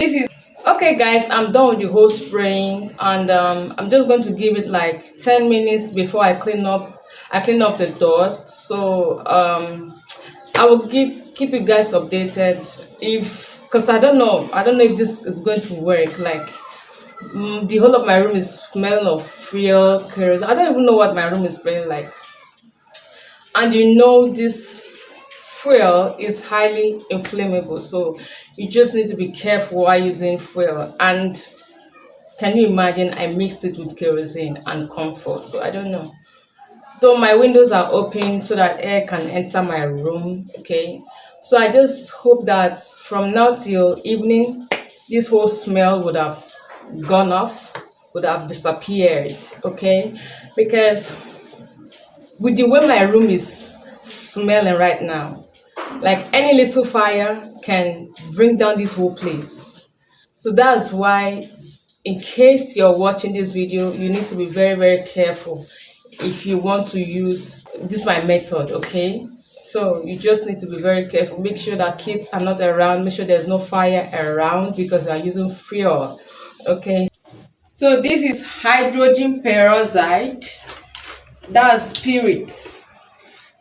This is okay, guys. I'm done with the whole spraying, and I'm just going to give it like 10 minutes before I clean up. I clean up the dust. So I will keep you guys updated if, because I don't know if this is going to work. Like the whole of my room is smelling of fuel kerosene. I don't even know what my room is smelling like. And this fuel is highly inflammable, so you just need to be careful while using fuel. And can you imagine, I mixed it with kerosene and comfort, so I don't know. So my windows are open so that air can enter my room. Okay, so I just hope that from now till evening this whole smell would have gone off, would have disappeared. Okay, because with the way my room is smelling right now, like any little fire can bring down this whole place. So that's why, in case you're watching this video, you need to be very, very careful if you want to use this my method. Okay, so you just need to be very careful. Make sure that kids are not around. Make sure there's no fire around because you are using fuel. Okay, so this is hydrogen peroxide, that's spirits.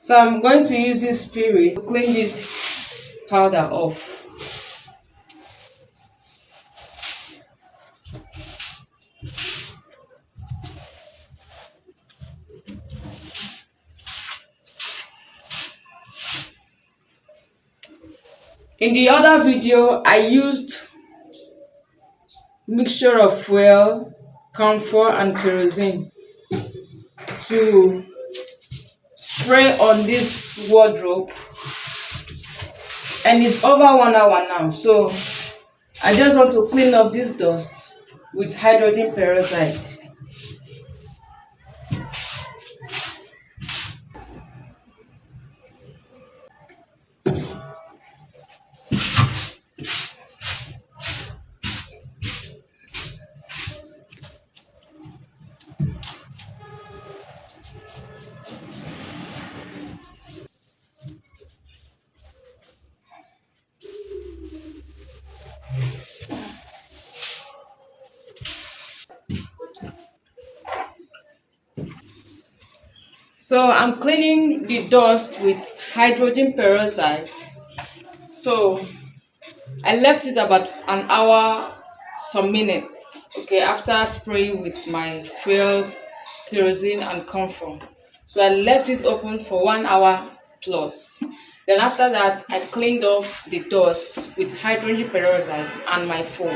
So I'm going to use this spirit to clean this powder off. In the other video, I used mixture of fuel, camphor, and kerosene to spray on this wardrobe, and it's over 1 hour now. So I just want to clean up this dust with hydrogen peroxide. So I'm cleaning the dust with hydrogen peroxide. So I left it about an hour, some minutes, okay, after spraying with my fuel, kerosene, and camphor. So I left it open for 1 hour plus. Then after that, I cleaned off the dust with hydrogen peroxide and my foam.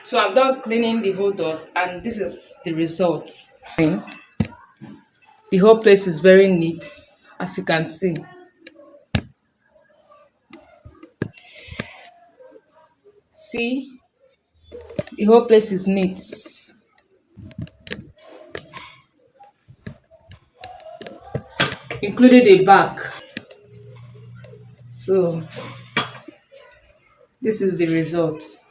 So I'm done cleaning the whole dust, and this is the results. The whole place is very neat, as you can see. See, the whole place is neat, including the back. So this is the results.